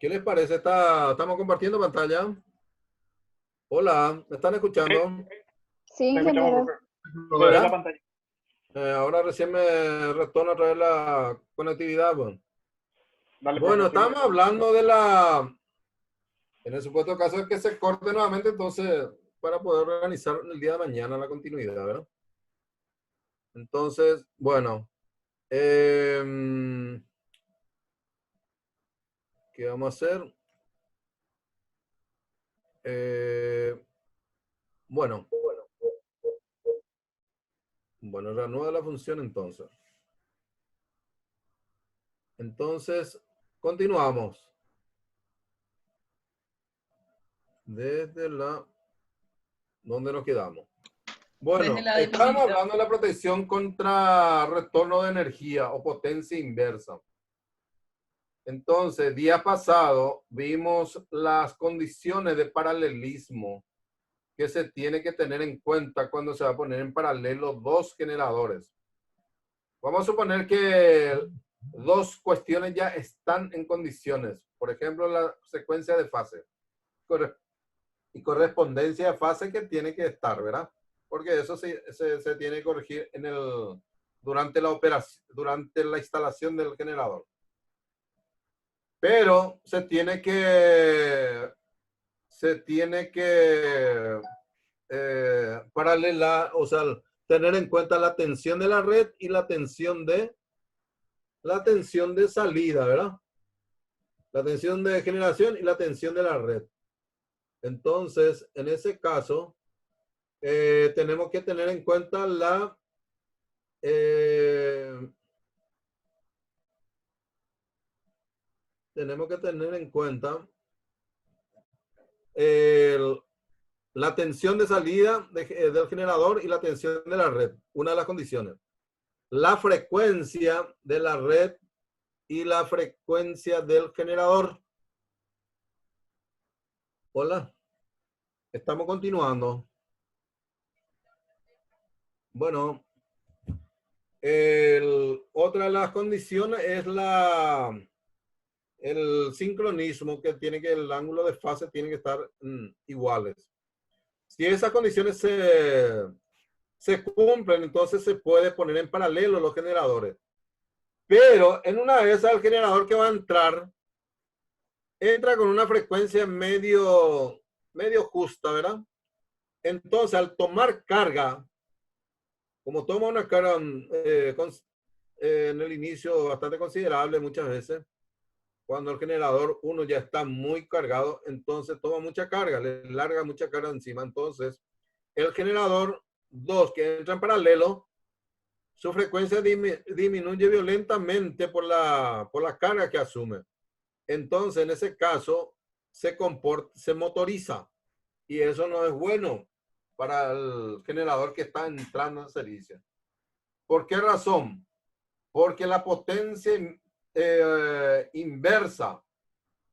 ¿Qué les parece? Estamos compartiendo pantalla. Hola, ¿me están Sí, escuchando? Sí, te escuchamos, ingeniero. profe. Puede ver la ¿Verdad? pantalla. Ahora recién me retorna otra vez la conectividad. Bueno, Dale, bueno, profe, sin estamos problema. hablando en el supuesto caso de que se corte nuevamente, entonces, para poder organizar el día de mañana la continuidad, ¿verdad? Entonces, bueno, ¿qué vamos a hacer? Eh, bueno, bueno, reanuda la función entonces. Entonces, continuamos. Desde ¿dónde nos quedamos? Desde Bueno, la estábamos diapositiva. hablando de la protección contra retorno de energía o potencia inversa. Entonces, día pasado vimos las condiciones de paralelismo que se tiene que tener en cuenta cuando se va a poner en paralelo dos generadores. Vamos a suponer que dos cuestiones ya están en condiciones. Por ejemplo, la secuencia de fase y correspondencia de fase que tiene que estar, ¿verdad? Porque eso se tiene que corregir durante la operación, durante la instalación del generador. Pero se tiene que paralela, o sea, tener en cuenta la tensión de la red y la tensión de salida, ¿verdad? La tensión de generación y la tensión de la red. Entonces, en ese caso, tenemos que tener en cuenta eh, tenemos que tener en cuenta el- la tensión de salida del generador y la tensión de la red, una de las condiciones. La frecuencia de la red y la frecuencia del generador. Hola, estamos continuando. Bueno, otra de las condiciones es el sincronismo, que el ángulo de fase tiene que estar iguales. Si esas condiciones se cumplen, entonces se puede poner en paralelo los generadores. Pero en una de esas, el generador que va a entrar, entra con una frecuencia medio justa, ¿verdad? Entonces, al tomar carga, como toma una carga en el inicio bastante considerable muchas veces, cuando el generador 1 ya está muy cargado, entonces toma mucha carga, le larga mucha carga encima. Entonces, el generador 2 que entra en paralelo, su frecuencia disminuye violentamente por la carga que asume. Entonces, en ese caso, se motoriza, y eso no es bueno para el generador que está entrando en servicio. ¿Por qué razón? Porque la potencia inversa,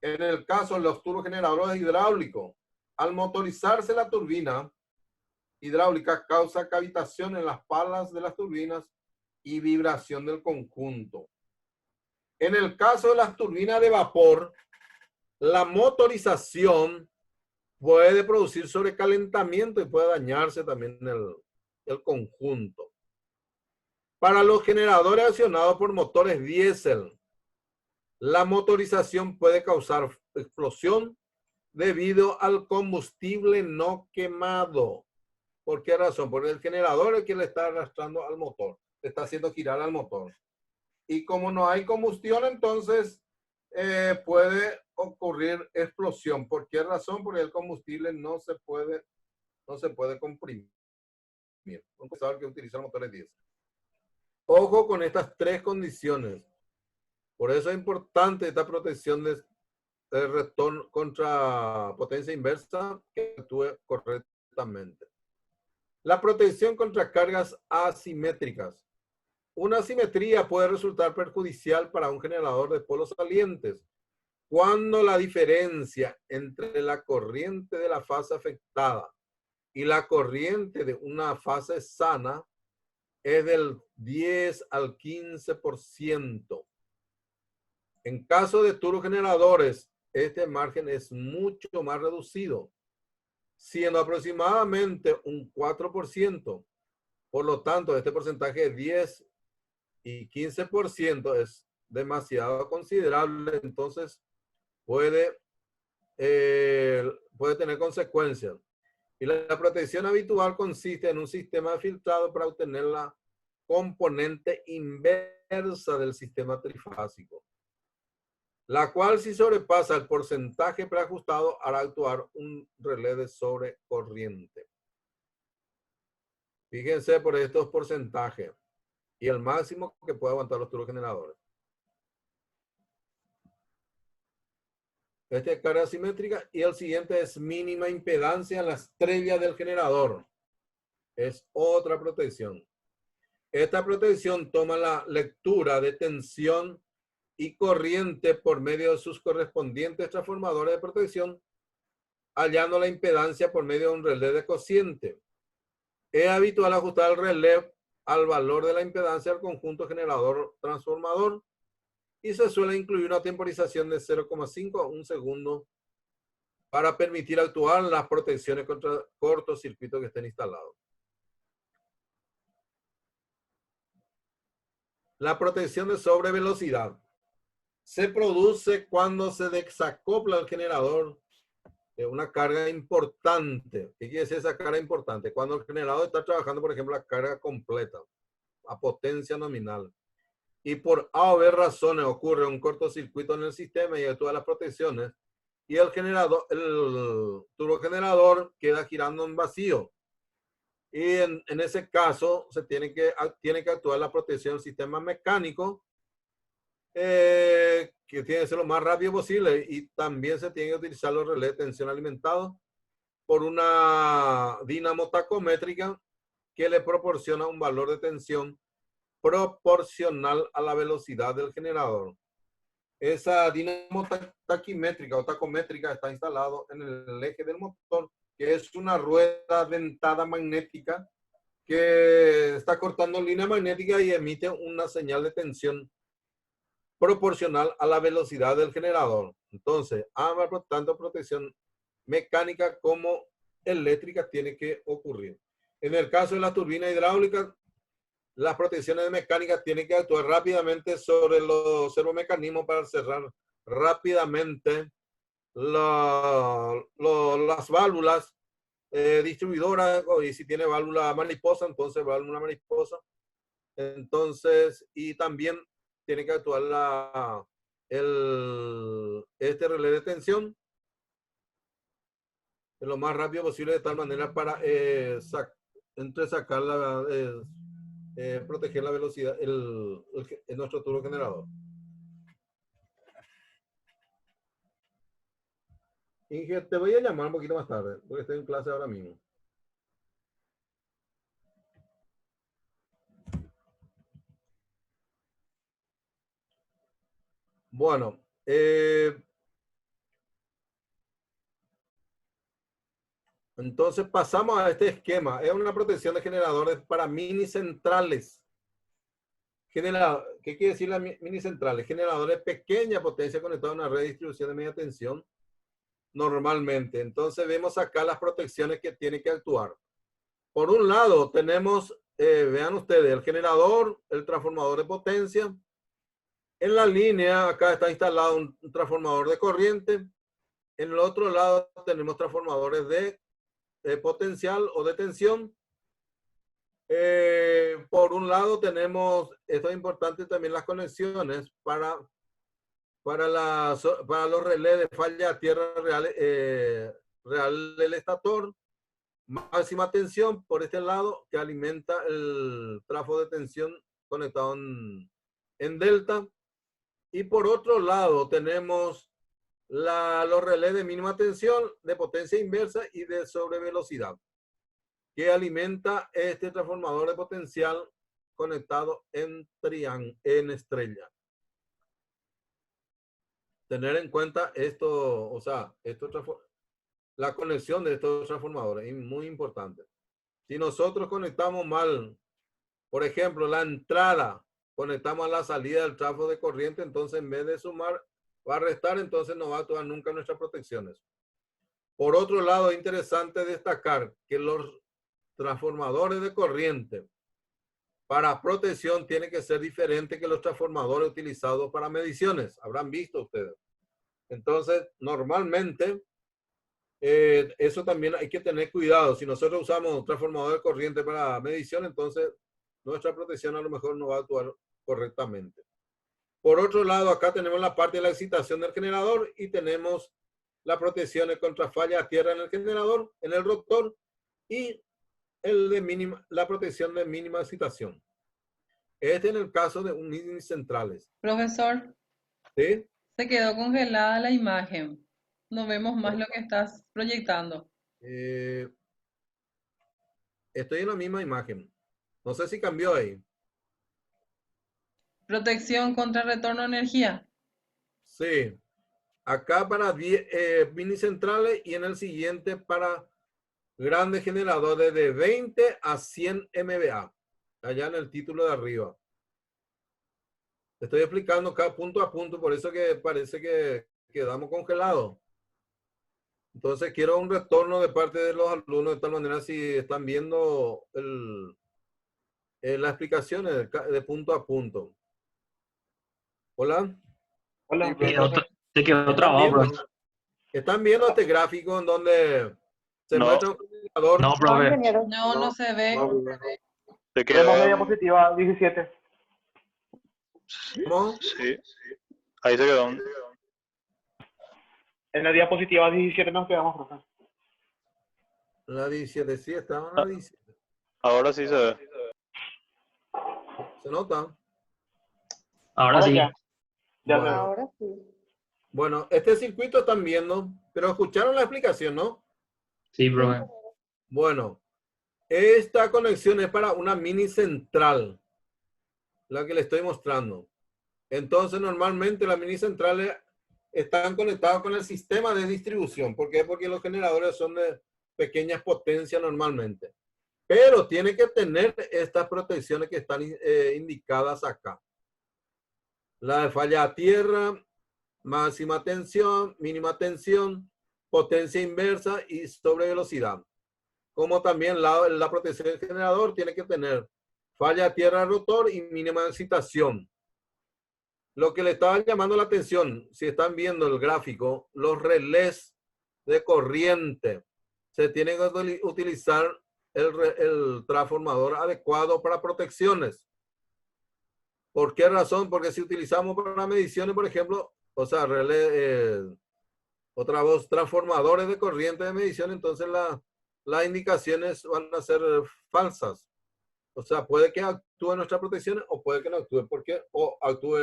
en el caso de los turbogeneradores hidráulicos, al motorizarse la turbina hidráulica, causa cavitación en las palas de las turbinas y vibración del conjunto. En el caso de las turbinas de vapor, la motorización puede producir sobrecalentamiento y puede dañarse también el conjunto. Para los generadores accionados por motores diésel, la motorización puede causar explosión debido al combustible no quemado. ¿Por qué razón? Porque el generador es el que le está arrastrando al motor, le está haciendo girar al motor. Y como no hay combustión, entonces puede ocurrir explosión. ¿Por qué razón? Porque el combustible no se puede comprimir. Un combustible que utiliza motores diésel. Ojo con estas tres condiciones. Por eso es importante esta protección de retorno contra potencia inversa, que actúe correctamente. La protección contra cargas asimétricas. Una asimetría puede resultar perjudicial para un generador de polos salientes cuando la diferencia entre la corriente de la fase afectada y la corriente de una fase sana es del 10 al 15%. En caso de turbogeneradores este margen es mucho más reducido, siendo aproximadamente un 4%. Por lo tanto, este porcentaje de 10 y 15% es demasiado considerable, entonces puede, puede tener consecuencias. Y la protección habitual consiste en un sistema de filtrado para obtener la componente inversa del sistema trifásico, la cual, si sobrepasa el porcentaje preajustado, hará actuar un relé de sobrecorriente. Fíjense por estos porcentajes y el máximo que puede aguantar los turbogeneradores. Esta es carga simétrica y el siguiente es mínima impedancia en la estrella del generador. Es otra protección. Esta protección toma la lectura de tensión y corriente por medio de sus correspondientes transformadores de protección, hallando la impedancia por medio de un relé de cociente. Es habitual ajustar el relé al valor de la impedancia del conjunto generador-transformador y se suele incluir una temporización de 0,5 a 1 segundo para permitir actuar las protecciones contra cortocircuitos que estén instalados. La protección de sobrevelocidad se produce cuando se desacopla el generador de una carga importante. ¿Qué quiere decir esa carga importante? Cuando el generador está trabajando, por ejemplo, la carga completa, a potencia nominal, y por A o B razones ocurre un cortocircuito en el sistema y de todas las protecciones, y el generador, el turbogenerador queda girando en vacío. Y en ese caso se tiene que actuar la protección del sistema mecánico, que tiene que ser lo más rápido posible, y también se tiene que utilizar los relés de tensión alimentados por una dinamo tacométrica que le proporciona un valor de tensión proporcional a la velocidad del generador. Esa dinamo taquimétrica o tacométrica está instalado en el eje del motor, que es una rueda dentada magnética que está cortando línea magnética y emite una señal de tensión proporcional a la velocidad del generador. Entonces, ambas, tanto protección mecánica como eléctrica tiene que ocurrir. En el caso de la turbina hidráulica, las protecciones mecánicas tienen que actuar rápidamente sobre los servomecanismos para cerrar rápidamente las válvulas distribuidoras, y si tiene válvula mariposa, entonces válvula mariposa. Entonces, y también tiene que actuar este relé de tensión lo más rápido posible, de tal manera para proteger la velocidad en nuestro turbogenerador. Inge, te voy a llamar un poquito más tarde, porque estoy en clase ahora mismo. Bueno, entonces pasamos a este esquema. Es una protección de generadores para mini centrales. ¿Qué quiere decir la mini centrales? Generadores de pequeña potencia conectados a una red de distribución de media tensión normalmente. Entonces vemos acá las protecciones que tiene que actuar. Por un lado tenemos, vean ustedes, el generador, el transformador de potencia. En la línea acá está instalado un transformador de corriente. En el otro lado tenemos transformadores de potencial o de tensión. Por un lado tenemos, esto es importante también, las conexiones para los relés de falla a tierra real del estator. Máxima tensión por este lado, que alimenta el trafo de tensión conectado en delta. Y por otro lado tenemos los relés de mínima tensión, de potencia inversa y de sobrevelocidad, que alimenta este transformador de potencial conectado en estrella. Tener en cuenta esto, o sea, la conexión de estos transformadores es muy importante. Si nosotros conectamos mal, por ejemplo, la entrada, conectamos a la salida del trafo de corriente, entonces en vez de sumar, va a restar, entonces no va a actuar nunca nuestras protecciones. Por otro lado, es interesante destacar que los transformadores de corriente para protección tienen que ser diferentes que los transformadores utilizados para mediciones. Habrán visto ustedes. Entonces, normalmente, eso también hay que tener cuidado. Si nosotros usamos un transformador de corriente para medición, entonces nuestra protección a lo mejor no va a actuar correctamente. Por otro lado, acá tenemos la parte de la excitación del generador y tenemos la protección contra falla a tierra en el generador, en el rotor, y la protección de mínima excitación. Este en el caso de unicentrales. Profesor, ¿Sí? se quedó congelada la imagen. No vemos más lo que estás proyectando. Estoy en la misma imagen. No sé si cambió ahí. Protección contra retorno de energía. Sí. Acá para minicentrales y en el siguiente para grandes generadores de 20 a 100 MVA. Allá en el título de arriba. Estoy explicando acá punto a punto, por eso que parece que quedamos congelados. Entonces quiero un retorno de parte de los alumnos de tal manera si están viendo las explicaciones de punto a punto. Hola. Hola. Te quedó trabado, profesor. ¿Están viendo este gráfico en donde se No. muestra un generador? No, profe. No se ve. Te Tenemos la quedó. diapositiva 17. ¿Cómo? Sí. Ahí se quedó. En la diapositiva 17 nos quedamos, profesor. La 17, sí, estaba en la 17. Ahora sí se ve. ¿Se nota? Ahora sí. Ya Bueno. se ve. Ahora sí. Bueno, este circuito están viendo, pero escucharon la explicación, ¿no? Sí, profe. Bueno, esta conexión es para una mini central, la que le estoy mostrando. Entonces, normalmente las mini centrales están conectadas con el sistema de distribución. ¿Por qué? Porque los generadores son de pequeñas potencias normalmente. Pero tiene que tener estas protecciones que están indicadas acá. La de falla a tierra, máxima tensión, mínima tensión, potencia inversa y sobre velocidad. Como también la protección del generador tiene que tener falla a tierra rotor y mínima excitación. Lo que le estaba llamando la atención, si están viendo el gráfico, los relés de corriente se tienen que utilizar el transformador adecuado para protecciones. ¿Por qué razón? Porque si utilizamos para mediciones, por ejemplo, o sea, otra voz, transformadores de corriente de medición, entonces las indicaciones van a ser falsas. O sea, puede que actúe nuestra protección o puede que no actúe. ¿Por qué? O actúe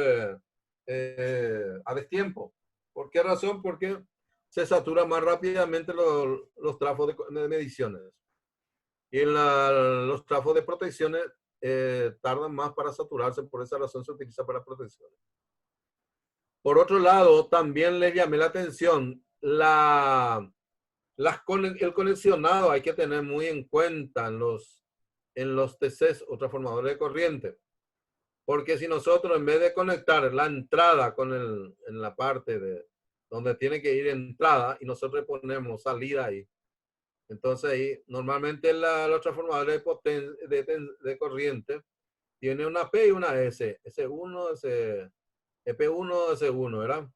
a destiempo. ¿Por qué razón? Porque se saturan más rápidamente los trafos de mediciones. Y los trafos de protecciones tardan más para saturarse. Por esa razón se utiliza para protecciones. Por otro lado, también les llamé la atención el conexionado hay que tener muy en cuenta en los TCs o transformadores de corriente. Porque si nosotros en vez de conectar la entrada en la parte de donde tiene que ir entrada y nosotros ponemos salida ahí, entonces ahí normalmente los transformadores de corriente tienen una P y una S, S1, EP1, S1, ¿verdad?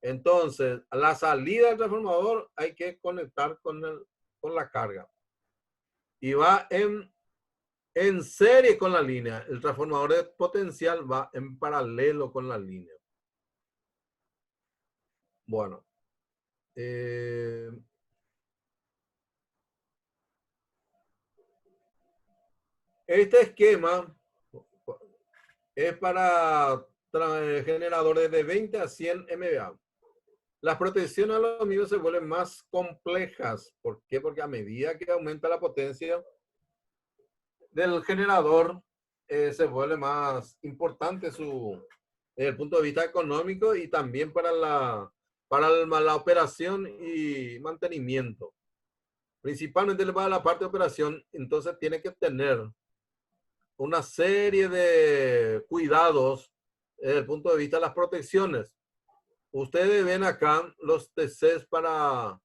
Entonces, a la salida del transformador hay que conectar con la carga. Y va en serie con la línea. El transformador de potencial va en paralelo con la línea. Bueno. Este esquema es para generadores de 20 a 100 MVA. Las protecciones a los mismos se vuelven más complejas. ¿Por qué? Porque a medida que aumenta la potencia del generador, se vuelve más importante desde el punto de vista económico y también para la operación y mantenimiento. Principalmente para la parte de operación, entonces tiene que tener una serie de cuidados desde el punto de vista de las protecciones. ustedes ven acá los TCs para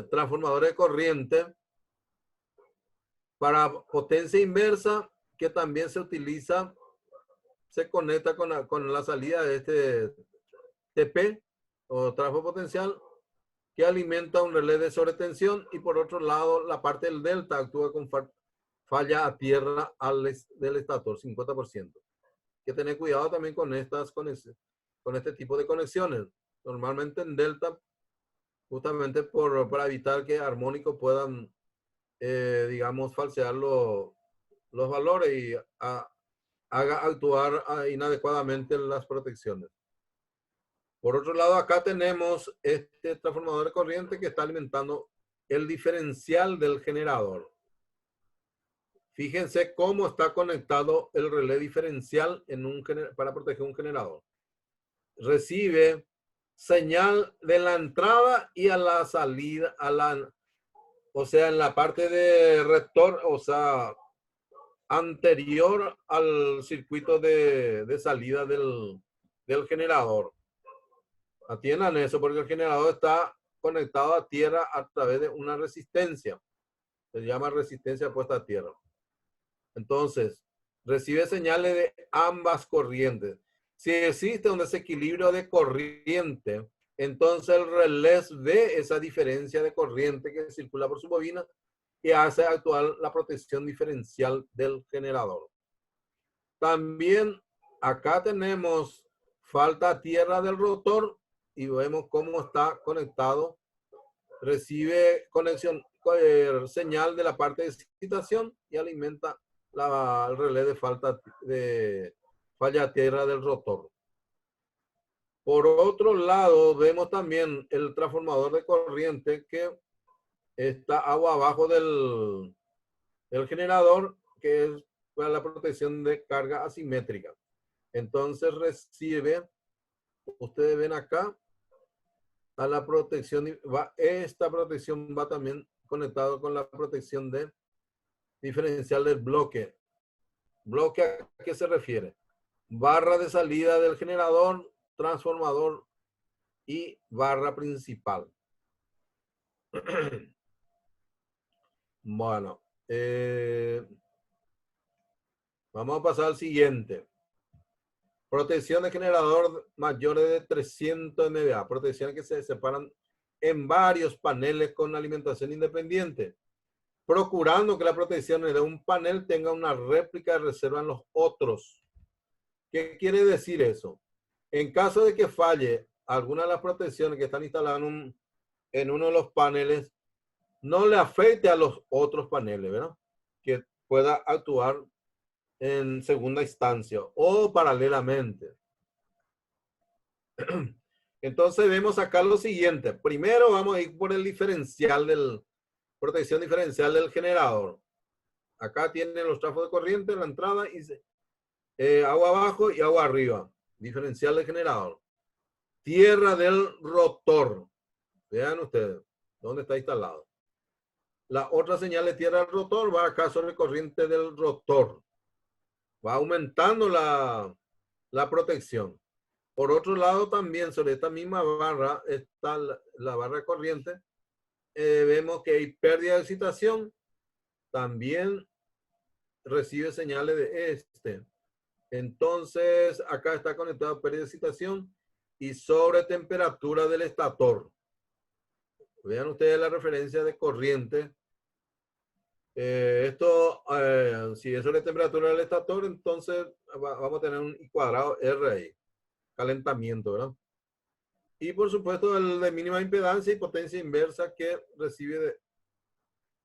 transformadores de corriente, para potencia inversa, que también se utiliza, se conecta con la salida de este TP o transfer potencial, que alimenta un relé de sobretensión, y por otro lado la parte del delta actúa con falla a tierra del estator, 50%. Hay que tener cuidado también con este tipo de conexiones. Normalmente en delta, justamente para evitar que armónicos puedan, digamos, falsear los valores y haga actuar inadecuadamente las protecciones. Por otro lado, acá tenemos este transformador de corriente que está alimentando el diferencial del generador. Fíjense cómo está conectado el relé diferencial para proteger un generador. Recibe señal de la entrada y a la salida, o sea, en la parte de rector, o sea, anterior al circuito de salida del generador. Atiendan eso, porque el generador está conectado a tierra a través de una resistencia. Se llama resistencia puesta a tierra. Entonces, recibe señales de ambas corrientes. Si existe un desequilibrio de corriente, entonces el relé ve esa diferencia de corriente que circula por su bobina y hace actuar la protección diferencial del generador. También acá tenemos falta a tierra del rotor y vemos cómo está conectado. Recibe conexión, señal de la parte de excitación y alimenta el relé de falla a tierra del rotor. Por otro lado, vemos también el transformador de corriente que está agua abajo del generador, que es para la protección de carga asimétrica. Entonces recibe, ustedes ven acá, a la protección, esta protección va también conectado con la protección de diferencial del bloque. ¿Bloque a qué se refiere? Barra de salida del generador, transformador y barra principal. Bueno, vamos a pasar al siguiente. Protección de generador mayores de 300 MVA. Protecciones que se separan en varios paneles con alimentación independiente, procurando que la protección de un panel tenga una réplica de reserva en los otros. ¿Qué quiere decir eso? En caso de que falle alguna de las protecciones que están instaladas en uno de los paneles, no le afecte a los otros paneles, ¿verdad? Que pueda actuar en segunda instancia o paralelamente. Entonces vemos acá lo siguiente. Primero vamos a ir por el diferencial protección diferencial del generador. Acá tienen los trafos de corriente en la entrada y agua abajo y agua arriba. Diferencial del generador. Tierra del rotor. Vean ustedes dónde está instalado. La otra señal de tierra del rotor va acá sobre corriente del rotor. Va aumentando la protección. Por otro lado, también sobre esta misma barra está la barra de corriente. Vemos que hay pérdida de excitación. También recibe señales de este. Entonces, acá está conectado pérdida de excitación y sobre temperatura del estator. Vean ustedes la referencia de corriente. Si es sobre temperatura del estator, entonces vamos a tener un I cuadrado R ahí. Calentamiento, ¿verdad? Y por supuesto el de mínima impedancia y potencia inversa que recibe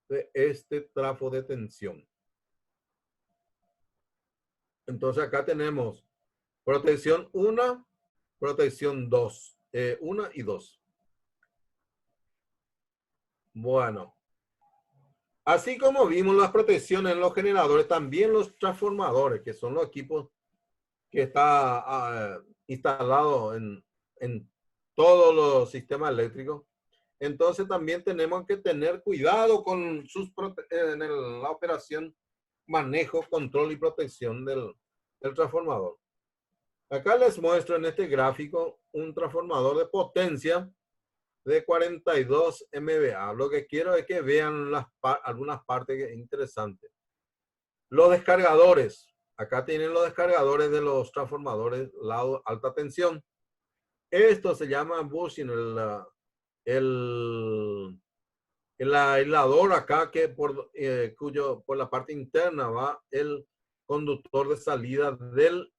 de este trafo de tensión. Entonces acá tenemos protección 1, protección 2. 1 y 2. Bueno. Así como vimos las protecciones en los generadores, también los transformadores, que son los equipos que está instalado en todos los sistemas eléctricos. Entonces también tenemos que tener cuidado con la operación, manejo, control y protección del transformador. Acá les muestro en este gráfico un transformador de potencia de 42 MVA. Lo que quiero es que vean algunas partes interesantes. Los descargadores. Acá tienen los descargadores de los transformadores lado alta tensión. Esto se llama bushing, el aislador acá que por la parte interna va el conductor de salida del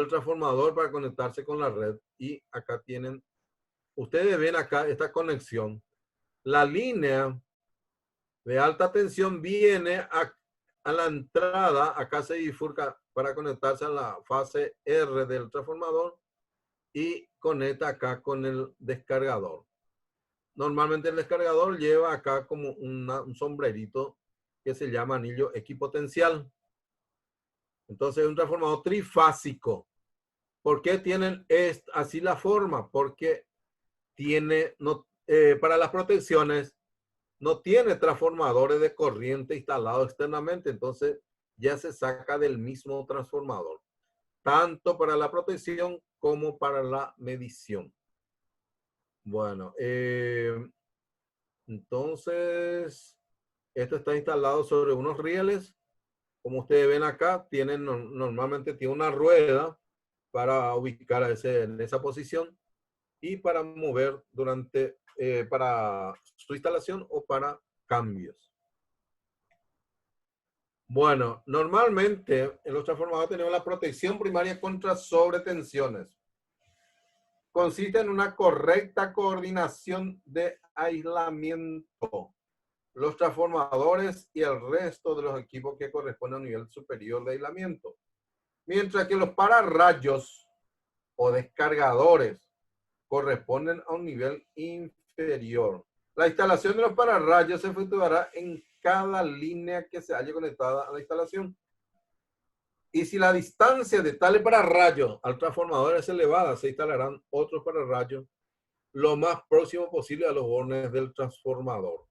transformador para conectarse con la red. Y acá tienen, ustedes ven acá esta conexión. La línea de alta tensión viene a la entrada, acá se bifurca para conectarse a la fase R del transformador y conecta acá con el descargador. Normalmente el descargador lleva acá como un sombrerito que se llama anillo equipotencial. Entonces es un transformador trifásico. ¿Por qué tienen así la forma? Porque tiene, para las protecciones, no tiene transformadores de corriente instalados externamente. Entonces ya se saca del mismo transformador. Tanto para la protección como para la medición. Bueno, entonces, esto está instalado sobre unos rieles. Como ustedes ven acá, normalmente tiene una rueda para ubicar en esa posición y para mover para su instalación o para cambios. Bueno, normalmente en los transformadores tenemos la protección primaria contra sobretensiones. Consiste en una correcta coordinación de aislamiento. Los transformadores y el resto de los equipos que corresponden a un nivel superior de aislamiento. Mientras que los pararrayos o descargadores corresponden a un nivel inferior. La instalación de los pararrayos se efectuará en cada línea que se haya conectada a la instalación. Y si la distancia de tales pararrayos al transformador es elevada, se instalarán otros pararrayos lo más próximo posible a los bornes del transformador.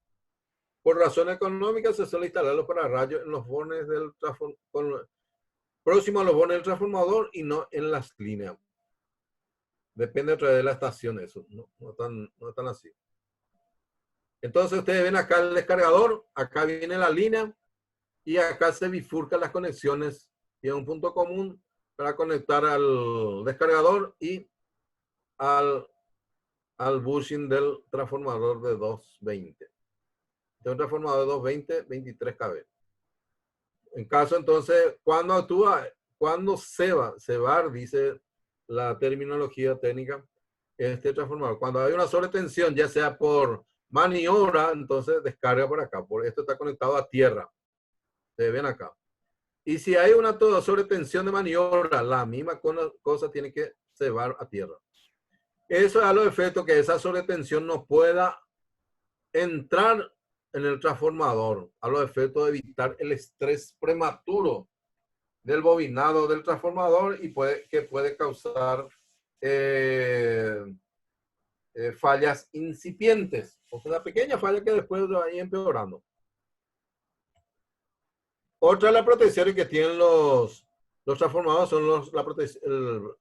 Por razones económicas se suele instalar los pararrayos en los bornes del transformador, próximo a los bornes del transformador y no en las líneas. Depende otra vez de la estación eso, no están así. Entonces ustedes ven acá el descargador, acá viene la línea y acá se bifurcan las conexiones. Tiene un punto común para conectar al descargador y al bushing del transformador de 220. De un transformador de 220, 23 kV. En caso entonces, cuando cebar, dice la terminología técnica, este transformador, cuando hay una sobretensión, ya sea por maniobra, entonces descarga por acá. Por esto está conectado a tierra. Ustedes ven acá. Y si hay una sobretensión de maniobra, la misma cosa tiene que cebar a tierra. Eso es a los efectos que esa sobretensión no pueda entrar en el transformador, a los efectos de evitar el estrés prematuro del bobinado del transformador y que puede causar fallas incipientes. O sea, una pequeña falla que después va a ir empeorando. Otra de las protecciones que tienen los transformadores son la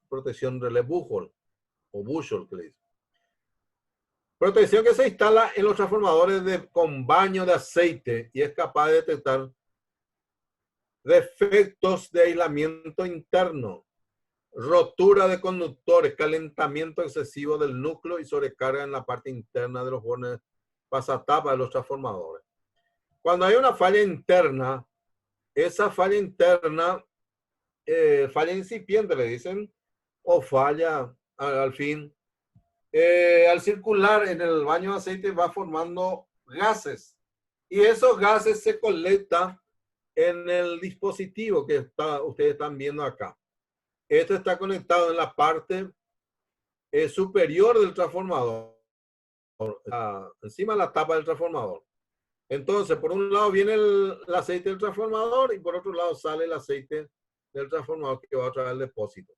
protección relé Buchholz o Buchholz, que le dicen. Protección que se instala en los transformadores con baño de aceite y es capaz de detectar defectos de aislamiento interno, rotura de conductores, calentamiento excesivo del núcleo y sobrecarga en la parte interna de los bornes pasatapa de los transformadores. Cuando hay una falla interna, esa falla interna, falla incipiente le dicen, o falla al fin, al circular en el baño de aceite va formando gases y esos gases se colectan en el dispositivo que ustedes están viendo acá. Esto está conectado en la parte superior del transformador, encima de la tapa del transformador. Entonces, por un lado viene el aceite del transformador y por otro lado sale el aceite del transformador que va a traer al depósito.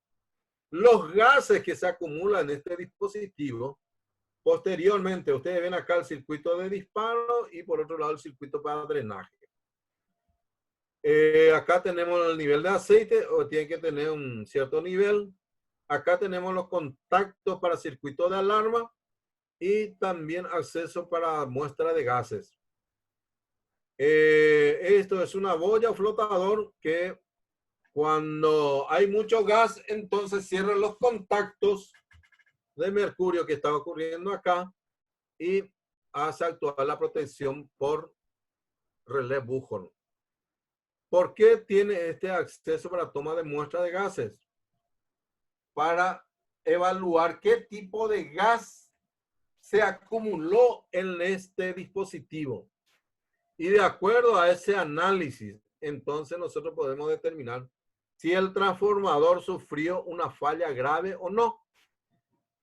Los gases que se acumulan en este dispositivo, posteriormente, ustedes ven acá el circuito de disparo y por otro lado el circuito para drenaje. Acá tenemos el nivel de aceite, o tiene que tener un cierto nivel. Acá tenemos los contactos para circuito de alarma y también acceso para muestra de gases. Esto es una boya o flotador que cuando hay mucho gas, entonces cierran los contactos de mercurio que está ocurriendo acá y hace actuar la protección por relé Buchholz. ¿Por qué tiene este acceso para toma de muestra de gases? Para evaluar qué tipo de gas se acumuló en este dispositivo. Y de acuerdo a ese análisis, entonces nosotros podemos determinar si el transformador sufrió una falla grave o no.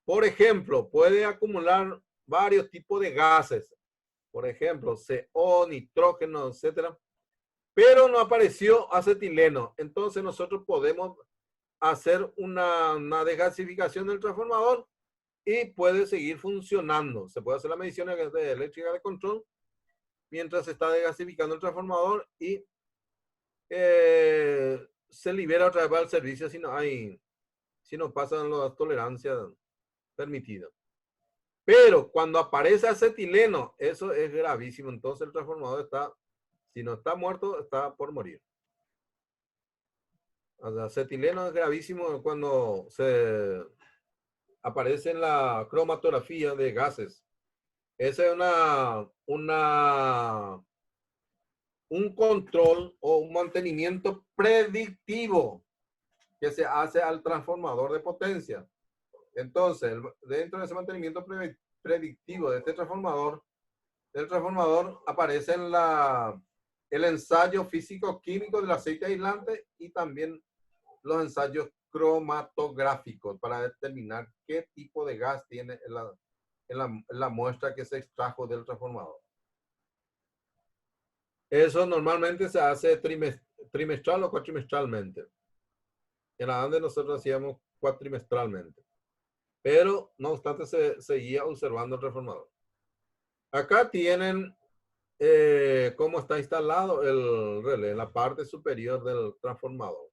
Por ejemplo, puede acumular varios tipos de gases. Por ejemplo, CO, nitrógeno, etcétera. Pero no apareció acetileno. Entonces nosotros podemos hacer una desgasificación del transformador y puede seguir funcionando. Se puede hacer la medición de eléctrica de control mientras se está desgasificando el transformador y se libera otra vez para el servicio si no pasan las tolerancias permitidas. Pero cuando aparece acetileno, eso es gravísimo. Entonces el transformador está, si no está muerto, está por morir. El acetileno es gravísimo cuando se aparece en la cromatografía de gases. Ese es un control o un mantenimiento predictivo que se hace al transformador de potencia. Entonces, dentro de ese mantenimiento predictivo de este transformador, el transformador aparece en el ensayo físico-químico del aceite aislante y también los ensayos cromatográficos para determinar qué tipo de gas tiene en la muestra que se extrajo del transformador. Eso normalmente se hace trimestral o cuatrimestralmente. En la ANDE nosotros hacíamos cuatrimestralmente. Pero, no obstante, se seguía observando el transformador. Acá tienen cómo está instalado el relé en la parte superior del transformador.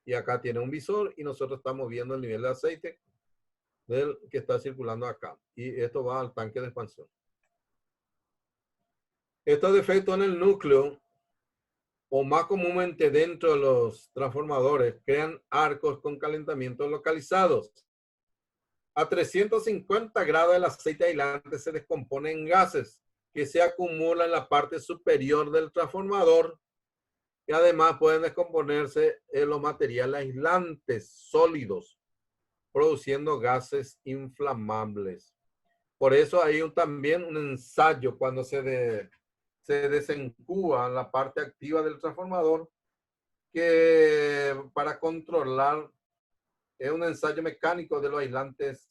Y acá tiene un visor y nosotros estamos viendo el nivel de aceite del que está circulando acá. Y esto va al tanque de expansión. Estos defectos en el núcleo, o más comúnmente dentro de los transformadores, crean arcos con calentamientos localizados. A 350 grados el aceite aislante se descompone en gases que se acumulan en la parte superior del transformador y además pueden descomponerse en los materiales aislantes sólidos, produciendo gases inflamables. Por eso hay también un ensayo cuando se desencuba la parte activa del transformador que para controlar es un ensayo mecánico de los aislantes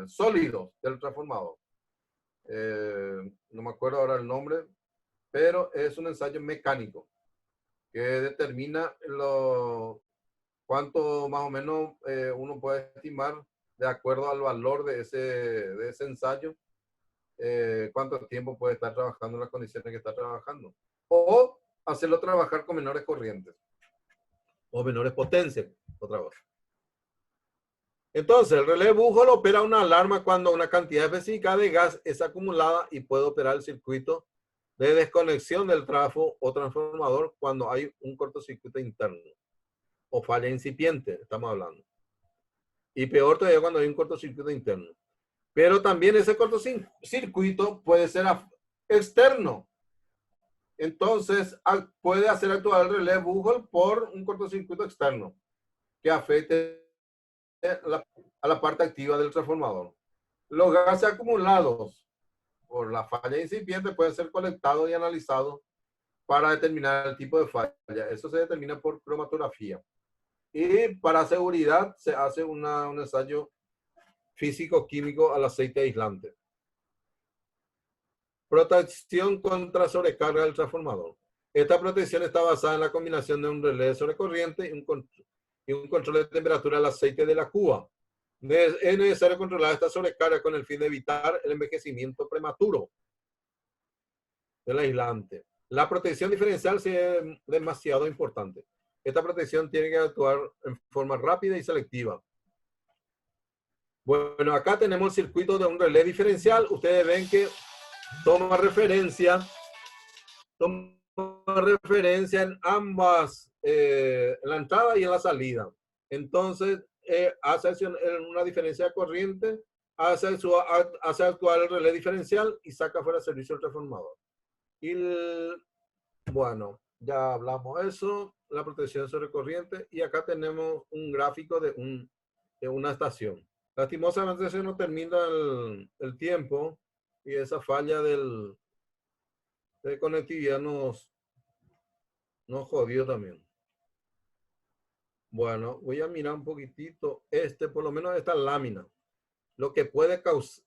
sólidos del transformador. No me acuerdo ahora el nombre, pero es un ensayo mecánico que determina cuánto más o menos uno puede estimar de acuerdo al valor de ese ensayo, cuánto tiempo puede estar trabajando en las condiciones que está trabajando. O hacerlo trabajar con menores corrientes o menores potencias, otra vez. Entonces, el relé Buchholz opera una alarma cuando una cantidad específica de gas es acumulada y puede operar el circuito de desconexión del trafo o transformador cuando hay un cortocircuito interno o falla incipiente, estamos hablando. Y peor todavía cuando hay un cortocircuito interno. Pero también ese cortocircuito puede ser externo. Entonces, puede hacer actuar el relé Buchholz por un cortocircuito externo que afecte a la parte activa del transformador. Los gases acumulados por la falla incipiente pueden ser colectados y analizados para determinar el tipo de falla. Eso se determina por cromatografía. Y para seguridad se hace un ensayo físico-químico al aceite aislante. Protección contra sobrecarga del transformador. Esta protección está basada en la combinación de un relé de sobrecorriente y un control de temperatura del aceite de la cuba. Es necesario controlar esta sobrecarga con el fin de evitar el envejecimiento prematuro del aislante. La protección diferencial sí es demasiado importante. esta protección tiene que actuar en forma rápida y selectiva. Bueno, acá tenemos el circuito de un relé diferencial. Ustedes ven que toma referencia en ambas, en la entrada y en la salida. Entonces, hace una diferencia de corriente, hace actuar el relé diferencial y saca fuera de servicio el transformador. Bueno, ya hablamos eso, la protección sobre corriente, y acá tenemos un gráfico de una estación. Lastimosamente se nos termina el tiempo y esa falla de conectividad nos jodió también. Bueno, voy a mirar un poquitito por lo menos esta lámina. Lo que puede causar,